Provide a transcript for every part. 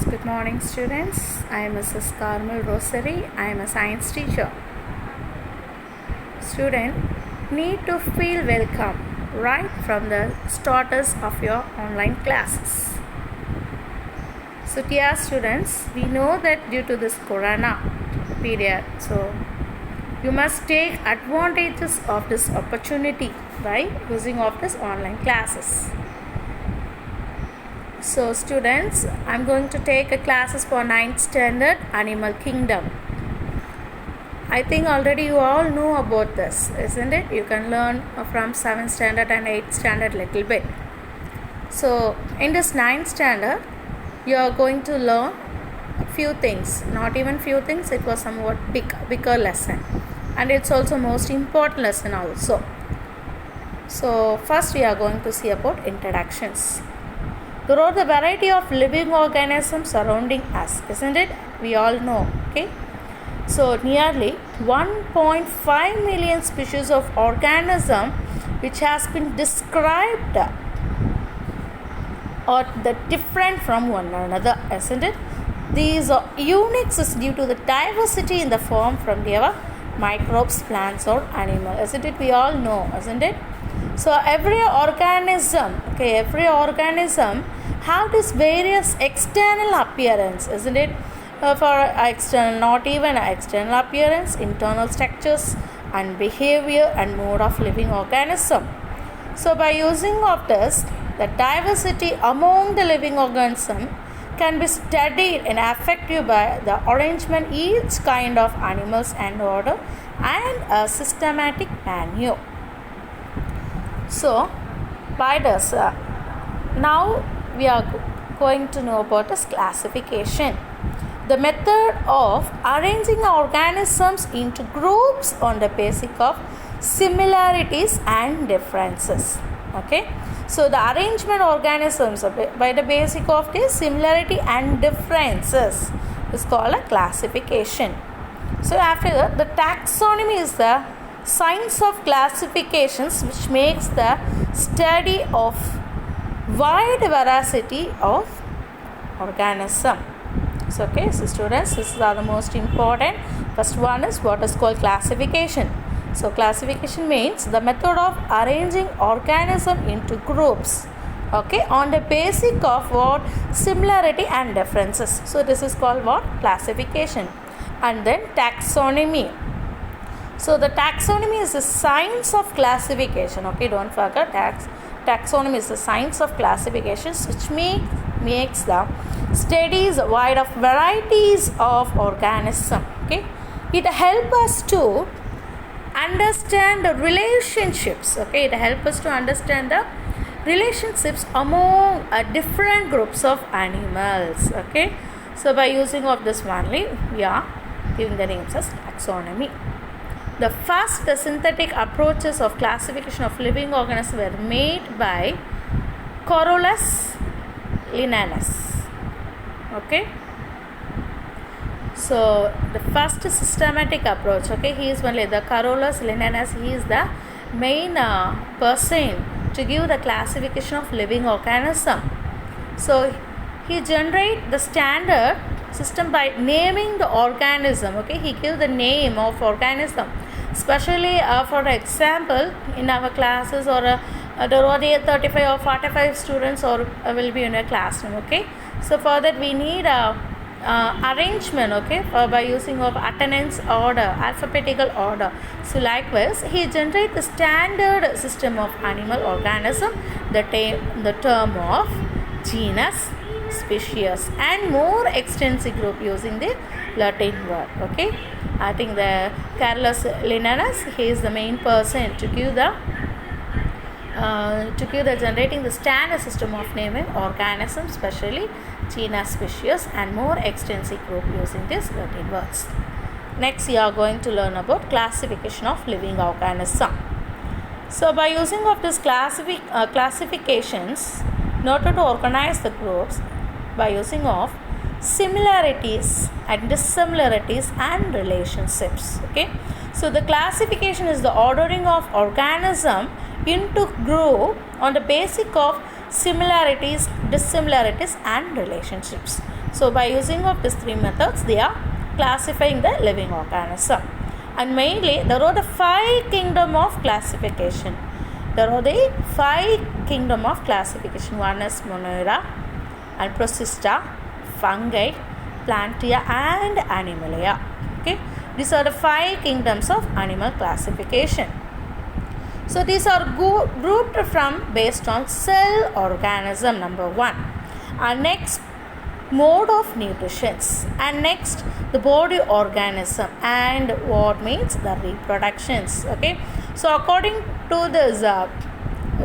Good morning, students. I am Mrs. Carmel Rosary. I am a science teacher. Student need to feel welcome right from the starters of your online classes. So, dear students, we know that due to this corona period, so you must take advantages of this opportunity by using of this online classes. So students, I'm going to take a classes for 9th standard Animal Kingdom. I think already you all know about this, isn't it? You can learn from 7th standard and 8th standard little bit. So in this 9th standard, you are going to learn a few things. Not even few things, it was somewhat bigger lesson. And it's also most important lesson also. So first we are going to see about introductions. There are the variety of living organisms surrounding us, isn't it? We all know, okay? So, nearly 1.5 million species of organism which has been described are different from one another, isn't it? These are unique due to the diversity in the form from their microbes, plants or animals, isn't it? We all know, isn't it? So every organism have this various external appearance, isn't it? For external, not even external appearance, internal structures and behavior and mode of living organism. So by using of this, the diversity among the living organism can be studied and affected by the arrangement each kind of animals and order and a systematic manner. So, by this, now we are going to know about this classification. The method of arranging organisms into groups on the basis of similarities and differences. Okay, so the arrangement organisms by the basis of the similarity and differences is called a classification. So after that, the taxonomy is the science of classifications which makes the study of wide variety of organism. So okay, so students, these are the most important. First one is what is called classification. So classification means the method of arranging organism into groups, okay, on the basis of what similarity and differences. So this is called what? Classification. And then taxonomy. So the taxonomy is the science of classification. Okay, don't forget taxonomy is the science of classifications which makes the studies wide of varieties of organism. Okay, it helps us to understand the relationships. Okay, it helps us to understand the relationships among different groups of animals. Okay, so by using of this only, we are giving the names as taxonomy. The first synthetic approaches of classification of living organisms were made by Carolus Linnaeus. Okay. So the first systematic approach. Okay, he is only the Carolus Linnaeus. He is the main person to give the classification of living organism. So he generate the standard system by naming the organism. Okay, he gives the name of organism. Especially for example, in our classes or there are 35 or 45 students or will be in a classroom. Okay, so for that we need a arrangement. Okay, by using of attendance order, alphabetical order. So likewise, he generate the standard system of animal organism, the term of genus, species and more extensive group using the Latin word. Okay, I think the Carolus Linnaeus, he is the main person to give the generating the standard system of naming organisms, especially genus, species and more extensive group using these Latin words. Next, we are going to learn about classification of living organism. So by using of this classifications, in order to organize the groups by using of similarities and dissimilarities and relationships. Okay, so the classification is the ordering of organism into group on the basis of similarities, dissimilarities and relationships. So by using of these three methods, they are classifying the living organism. And mainly there are the 5 kingdom of classification. There are the 5 kingdom of classification. One is Monera and Procista, fungi, Plantia and Animalia. Okay, these are the 5 kingdoms of animal classification. So these are grouped from based on cell organism, number 1. And next, mode of nutrition, and next the body organism, and what means the reproductions. Okay, so according to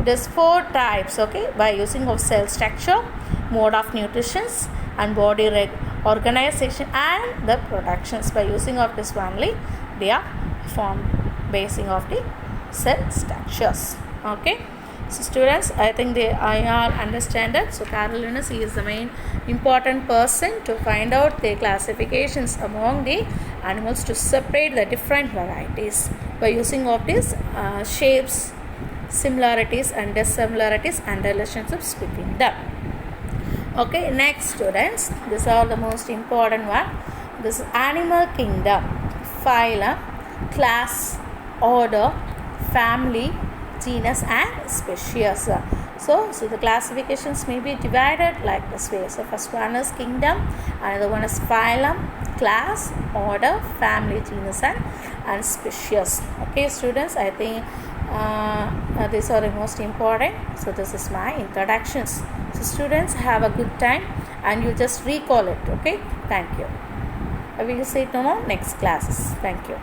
this 4 types, okay, by using of cell structure, mode of nutrition, and body organization and the productions, by using of this only they are formed basing of the cell structures. Okay, so students, I think I all understand it. So Carl Linnaeus, he is the main important person to find out the classifications among the animals, to separate the different varieties by using of these shapes, similarities and dissimilarities and relationships between them. Okay, next students, these are the most important one. This is animal kingdom, phylum, class, order, family, genus and species. So the classifications may be divided like this way. So first one is kingdom, another one is phylum, class, order, family, genus and species. Okay students, I think these are the most important. So this is my introductions. So students, have a good time and you just recall it. Okay, thank you. I will see you tomorrow next classes. Thank you.